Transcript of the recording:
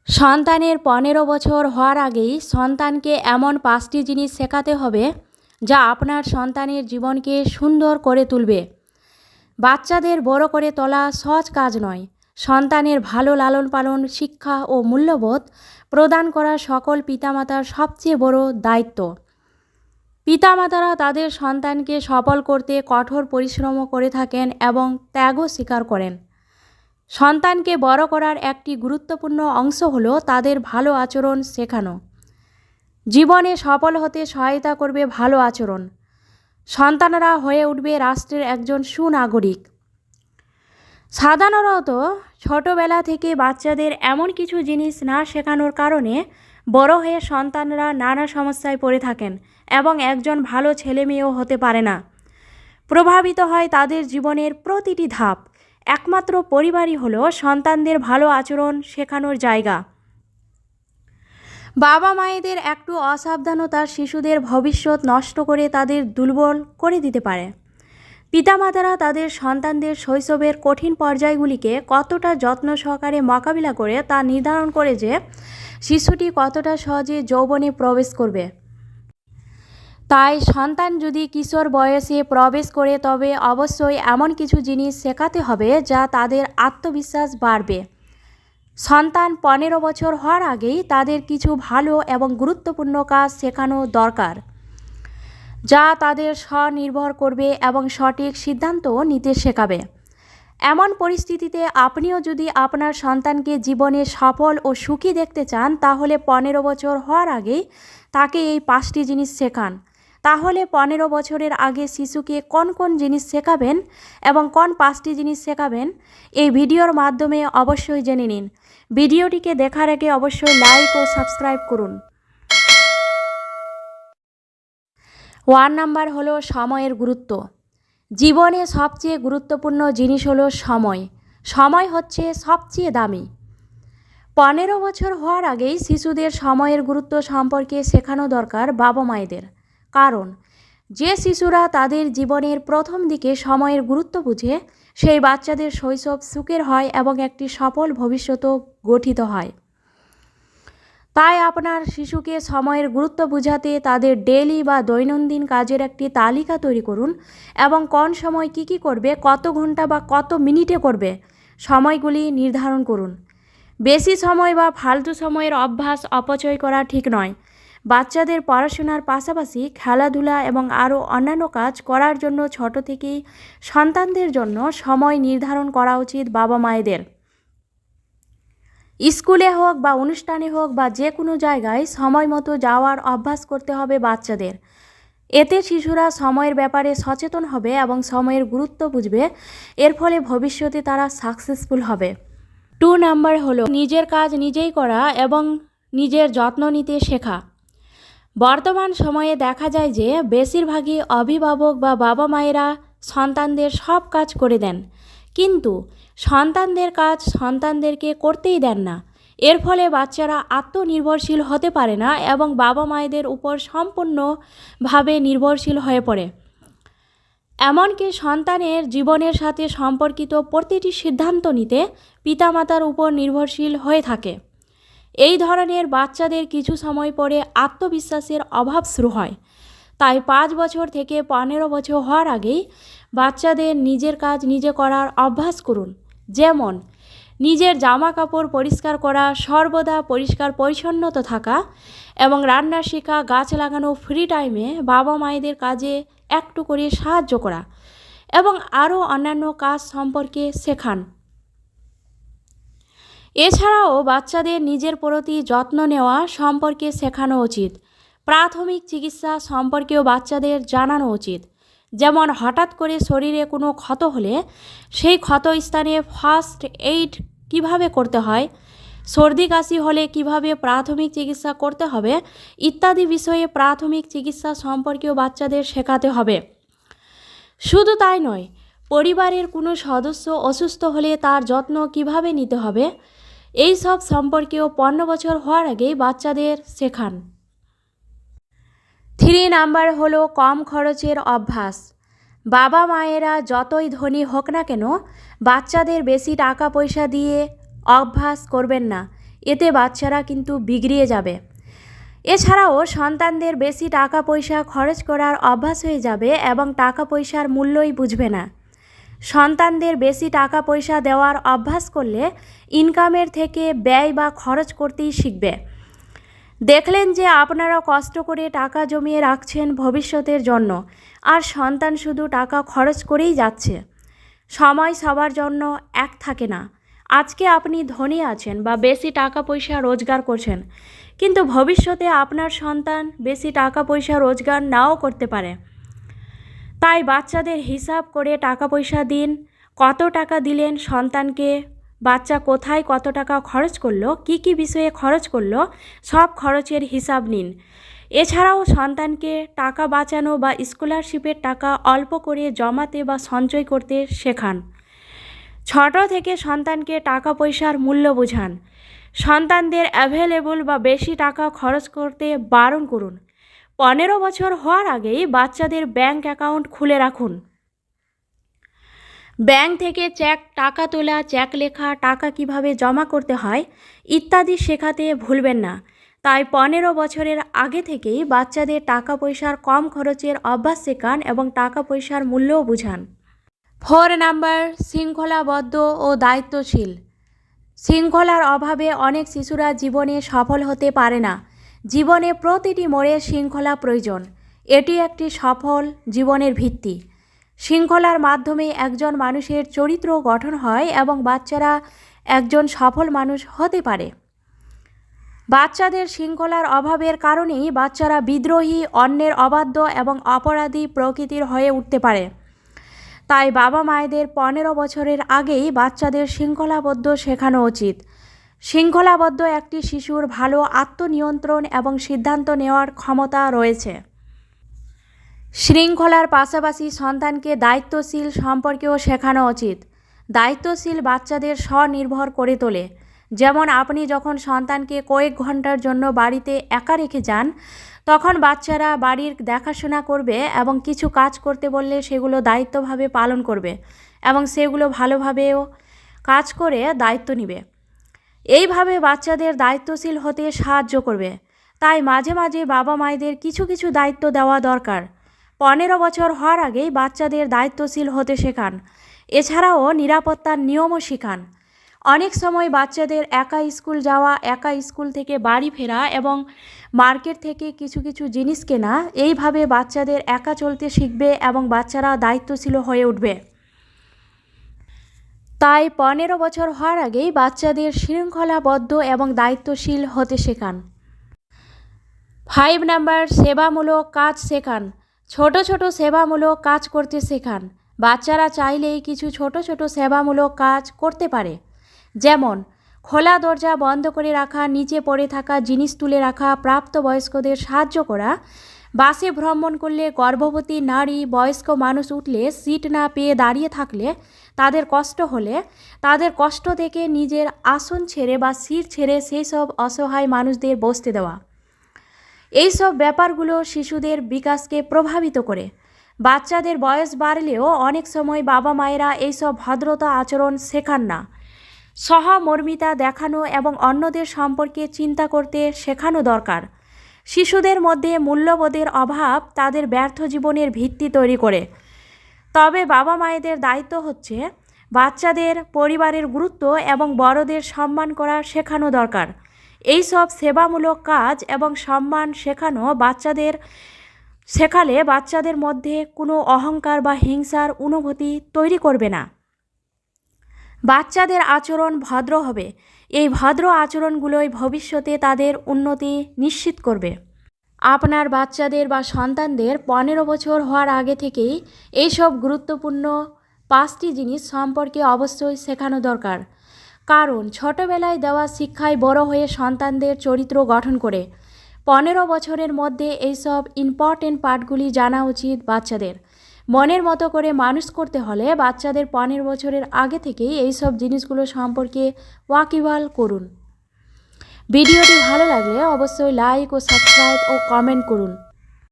সন্তানের 15 বছর হওয়ার আগেই সন্তানকে এমন 5টি জিনিস শেখাতে হবে যা আপনার সন্তানের জীবনকে সুন্দর করে তুলবে। বাচ্চাদের বড় করে তোলা সহজ কাজ নয়। সন্তানের ভালো লালন পালন, শিক্ষা ও মূল্যবোধ প্রদান করা সকল পিতামাতার সবচেয়ে বড় দায়িত্ব। পিতামাতারা তাদের সন্তানকে সফল করতে কঠোর পরিশ্রম করে থাকেন এবং ত্যাগও স্বীকার করেন। সন্তানকে বড় করার একটি গুরুত্বপূর্ণ অংশ হলো তাদের ভালো আচরণ শেখানো। জীবনে সফল হতে সহায়তা করবে ভালো আচরণ। সন্তানরা হয়ে উঠবে রাষ্ট্রের একজন সুনাগরিক। সাধারণত ছোটবেলা থেকে বাচ্চাদের এমন কিছু জিনিস না শেখানোর কারণে বড় হয়ে সন্তানরা নানা সমস্যায় পড়ে থাকেন এবং একজন ভালো ছেলেমেয়েও হতে পারে না। প্রভাবিত হয় তাদের জীবনের প্রতিটি ধাপ। একমাত্র পরিবারই হলো সন্তানদের ভালো আচরণ শেখানোর জায়গা। বাবা মায়েদের একটু অসাবধানতা শিশুদের ভবিষ্যৎ নষ্ট করে তাদের দুর্বল করে দিতে পারে। পিতামাতারা তাদের সন্তানদের শৈশবের কঠিন পর্যায়গুলিকে কতটা যত্ন সহকারে মোকাবিলা করে তা নির্ধারণ করে যে শিশুটি কতটা সহজে যৌবনে প্রবেশ করবে। তাই সন্তান যদি কিশোর বয়সে প্রবেশ করে তবে অবশ্যই এমন কিছু জিনিস শেখাতে হবে যা তাদের আত্মবিশ্বাস বাড়বে। সন্তান 15 বছর হওয়ার আগেই তাদের কিছু ভালো এবং গুরুত্বপূর্ণ কাজ শেখানো দরকার, যা তাদের স্বনির্ভর করবে এবং সঠিক সিদ্ধান্ত নিতে শেখাবে। এমন পরিস্থিতিতে আপনিও যদি আপনার সন্তানকে জীবনে সফল ও সুখী দেখতে চান তাহলে 15 বছর হওয়ার আগেই তাকে এই 5টি জিনিস শেখান। তাহলে 15 বছরের আগে শিশুকে কোন কোন জিনিস শেখাবেন এবং কোন 5টি জিনিস শেখাবেন এই ভিডিওর মাধ্যমে অবশ্যই জেনে নিন। ভিডিওটিকে দেখার আগে অবশ্যই লাইক ও সাবস্ক্রাইব করুন। 1 নাম্বার হলো সময়ের গুরুত্ব। জীবনে সবচেয়ে গুরুত্বপূর্ণ জিনিস হলো সময়। সময় হচ্ছে সবচেয়ে দামি। 15 বছর হওয়ার আগেই শিশুদের সময়ের গুরুত্ব সম্পর্কে শেখানো দরকার বাবা মায়েদের। কারণ যে শিশুরা তাদের জীবনের প্রথম দিকে সময়ের গুরুত্ব বুঝে সেই বাচ্চাদের শৈশব সুখের হয় এবং একটি সফল ভবিষ্যৎও গঠিত হয়। তাই আপনার শিশুকে সময়ের গুরুত্ব বোঝাতে তাদের ডেইলি বা দৈনন্দিন কাজের একটি তালিকা তৈরি করুন এবং কোন সময় কী করবে, কত ঘন্টা বা কত মিনিটে করবে সময়গুলি নির্ধারণ করুন। বেশি সময় বা ফালতু সময়ের অভ্যাস অপচয় করা ঠিক নয়। বাচ্চাদের পড়াশোনার পাশাপাশি খেলাধুলা এবং আরও অন্যান্য কাজ করার জন্য ছোট থেকেই সন্তানদের জন্য সময় নির্ধারণ করা উচিত বাবা মায়েদের। স্কুলে হোক বা অনুষ্ঠানে হোক বা যে কোনো জায়গায় সময় মতো যাওয়ার অভ্যাস করতে হবে বাচ্চাদের। এতে শিশুরা সময়ের ব্যাপারে সচেতন হবে এবং সময়ের গুরুত্ব বুঝবে। এর ফলে ভবিষ্যতে তারা সাকসেসফুল হবে। 2 নাম্বার হলো নিজের কাজ নিজেই করা এবং নিজের যত্ন নিতে শেখা। বর্তমান সময়ে দেখা যায় যে বেশিরভাগই অভিভাবক বা বাবা মায়েরা সন্তানদের সব কাজ করে দেন, কিন্তু সন্তানদের কাজ সন্তানদেরকে করতেই দেন না। এর ফলে বাচ্চারা আত্মনির্ভরশীল হতে পারে না এবং বাবা মায়েদের উপর সম্পূর্ণভাবে নির্ভরশীল হয়ে পড়ে। এমনকি সন্তানের জীবনের সাথে সম্পর্কিত প্রতিটি সিদ্ধান্ত নিতে পিতামাতার উপর নির্ভরশীল হয়ে থাকে। এই ধরনের বাচ্চাদের কিছু সময় পরে আত্মবিশ্বাসের অভাব শুরু হয়। তাই 5 বছর থেকে 15 বছর হওয়ার আগেই বাচ্চাদের নিজের কাজ নিজে করার অভ্যাস করুন। যেমন নিজের জামা কাপড় পরিষ্কার করা, সর্বদা পরিষ্কার পরিচ্ছন্নতা থাকা এবং রান্না শেখা, গাছ লাগানো, ফ্রি টাইমে বাবা মায়েদের কাজে একটু করে সাহায্য করা এবং আরও অন্যান্য কাজ সম্পর্কে শেখান। এছাড়াও বাচ্চাদের নিজের প্রতি যত্ন নেওয়া সম্পর্কে শেখানো উচিত। প্রাথমিক চিকিৎসা সম্পর্কেও বাচ্চাদের জানানো উচিত। যেমন হঠাৎ করে শরীরে কোনো ক্ষত হলে সেই ক্ষত স্থানে ফার্স্ট এইড কীভাবে করতে হয়, সর্দি কাশি হলে কিভাবে প্রাথমিক চিকিৎসা করতে হবে ইত্যাদি বিষয়ে প্রাথমিক চিকিৎসা সম্পর্কেও বাচ্চাদের শেখাতে হবে। শুধু তাই নয়, পরিবারের কোনো সদস্য অসুস্থ হলে তার যত্ন কিভাবে নিতে হবে এই সব সম্পর্কেও 15 বছর হওয়ার আগেই বাচ্চাদের শেখান। 3 নাম্বার হলো কম খরচের অভ্যাস। বাবা মায়েরা যতই ধনী হোক না কেন বাচ্চাদের বেশি টাকা পয়সা দিয়ে অভ্যাস করবেন না। এতে বাচ্চারা কিন্তু বিগড়িয়ে যাবে। এছাড়াও সন্তানদের বেশি টাকা পয়সা খরচ করার অভ্যাস হয়ে যাবে এবং টাকা পয়সার মূল্যই বুঝবে না। সন্তানদের বেশি টাকা পয়সা দেওয়ার অভ্যাস করলে ইনকামের থেকে ব্যয় বা খরচ করতেই শিখবে। দেখলেন যে আপনারা কষ্ট করে টাকা জমিয়ে রাখছেন ভবিষ্যতের জন্য, আর সন্তান শুধু টাকা খরচ করেই যাচ্ছে। সময় সবার জন্য এক থাকে না। আজকে আপনি ধনী আছেন বা বেশি টাকা পয়সা রোজগার করছেন, কিন্তু ভবিষ্যতে আপনার সন্তান বেশি টাকা পয়সা রোজগার নাও করতে পারে। তাই বাচ্চাদের হিসাব করে টাকা পয়সা দিন। কত টাকা দিলেন সন্তানকে, বাচ্চা কোথায় কত টাকা খরচ করলো, কি কি বিষয়ে খরচ করলো, সব খরচের হিসাব নিন। এছাড়াও সন্তানকে টাকা বাঁচানো বা স্কলারশিপের টাকা অল্প করে জমাতে বা সঞ্চয় করতে শেখান। ছোট থেকে সন্তানকে টাকা পয়সার মূল্য বোঝান। সন্তানদের অ্যাভেলেবল বা বেশি টাকা খরচ করতে বারণ করুন। 15 বছর হওয়ার আগেই বাচ্চাদের ব্যাংক অ্যাকাউন্ট খুলে রাখুন। ব্যাংক থেকে টাকা তোলা, চেক লেখা, টাকা কিভাবে জমা করতে হয় ইত্যাদি শেখাতে ভুলবেন না। তাই 15 বছরের আগে থেকেই বাচ্চাদের টাকা পয়সার কম খরচের অভ্যাস শেখান এবং টাকা পয়সার মূল্যও বুঝান। 4 নাম্বার, শৃঙ্খলাবদ্ধ ও দায়িত্বশীল। শৃঙ্খলার অভাবে অনেক শিশুরা জীবনে সফল হতে পারে না। জীবনে প্রতিটি মোড়ে শৃঙ্খলা প্রয়োজন। এটি একটি সফল জীবনের ভিত্তি। শৃঙ্খলার মাধ্যমে একজন মানুষের চরিত্র গঠন হয় এবং বাচ্চারা একজন সফল মানুষ হতে পারে। বাচ্চাদের শৃঙ্খলার অভাবের কারণেই বাচ্চারা বিদ্রোহী, অন্যের অবাধ্য এবং অপরাধী প্রকৃতির হয়ে উঠতে পারে। তাই বাবা মায়েদের 15 বছরের আগেই বাচ্চাদের শৃঙ্খলাবদ্ধ শেখানো উচিত। শৃঙ্খলাবদ্ধ একটি শিশুর ভালো আত্মনিয়ন্ত্রণ এবং সিদ্ধান্ত নেওয়ার ক্ষমতা রয়েছে। শৃঙ্খলার পাশাপাশি সন্তানকে দায়িত্বশীল সম্পর্কেও শেখানো উচিত। দায়িত্বশীল বাচ্চাদের স্বনির্ভর করে তোলে। যেমন আপনি যখন সন্তানকে কয়েক ঘন্টার জন্য বাড়িতে একা রেখে যান, তখন বাচ্চারা বাড়ির দেখাশোনা করবে এবং কিছু কাজ করতে বললে সেগুলো দায়িত্বভাবে পালন করবে এবং সেগুলো ভালোভাবেও কাজ করে দায়িত্ব নেবে। এইভাবে বাচ্চাদের দায়িত্বশীল হতে সাহায্য করবে। তাই মাঝে মাঝে বাবা মায়েদের কিছু কিছু দায়িত্ব দেওয়া দরকার। 15 বছর হওয়ার আগেই বাচ্চাদের দায়িত্বশীল হতে শেখান। এছাড়াও নিরাপত্তার নিয়মও শেখান। অনেক সময় বাচ্চাদের একা স্কুল যাওয়া, একা স্কুল থেকে বাড়ি ফেরা এবং মার্কেট থেকে কিছু কিছু জিনিস কেনা, এইভাবে বাচ্চাদের একা চলতে শিখবে এবং বাচ্চারা দায়িত্বশীল হয়ে উঠবে। তাই 15 বছর হওয়ার আগেই বাচ্চাদের শৃঙ্খলাবদ্ধ এবং দায়িত্বশীল হতে শেখান। 5 নাম্বার, সেবামূলক কাজ শেখান। ছোট ছোট সেবামূলক কাজ করতে শেখান। বাচ্চারা চাইলেই কিছু ছোট ছোট সেবামূলক কাজ করতে পারে। যেমন খোলা দরজা বন্ধ করে রাখা, নিচে পড়ে থাকা জিনিস তুলে রাখা, প্রাপ্তবয়স্কদের সাহায্য করা, বাসে ভ্রমণ করলে গর্ভবতী নারী, বয়স্ক মানুষ উঠলে সিট না পেয়ে দাঁড়িয়ে থাকলে, তাদের কষ্ট হলে তাদের কষ্ট থেকে নিজের আসন ছেড়ে বা সিট ছেড়ে সেই সব অসহায় মানুষদের বসতে দেওয়া। এই সব ব্যাপারগুলো শিশুদের বিকাশকে প্রভাবিত করে। বাচ্চাদের বয়স বাড়লেও অনেক সময় বাবা মায়েরা এইসব ভদ্রতা আচরণ শেখান না। সহমর্মিতা দেখানো এবং অন্যদের সম্পর্কে চিন্তা করতে শেখানো দরকার। শিশুদের মধ্যে মূল্যবোধের অভাব তাদের ব্যর্থ জীবনের ভিত্তি তৈরি করে। তবে বাবা মায়েদের দায়িত্ব হচ্ছে বাচ্চাদের পরিবারের গুরুত্ব এবং বড়দের সম্মান করা শেখানো দরকার। এই সব সেবামূলক কাজ এবং সম্মান শেখালে বাচ্চাদের মধ্যে কোনো অহংকার বা হিংসার অনুভূতি তৈরি করবে না। বাচ্চাদের আচরণ ভদ্র হবে। এই ভদ্র আচরণগুলোই ভবিষ্যতে তাদের উন্নতি নিশ্চিত করবে। আপনার বাচ্চাদের বা সন্তানদের 15 বছর হওয়ার আগে থেকেই এইসব গুরুত্বপূর্ণ 5টি জিনিস সম্পর্কে অবশ্যই শেখানো দরকার। কারণ ছোটবেলায় দেওয়া শিক্ষায় বড় হয়ে সন্তানদের চরিত্র গঠন করে। 15 বছরের মধ্যে এইসব ইম্পর্টেন্ট পার্টগুলি জানা উচিত বাচ্চাদের। মনের মতো করে মানুষ করতে হলে বাচ্চাদের 15 বছরের আগে থেকেই এইসব জিনিসগুলো সম্পর্কে ওয়াকিবহাল করুন। ভিডিওটি ভালো লাগলে অবশ্যই লাইক ও সাবস্ক্রাইব ও কমেন্ট করুন।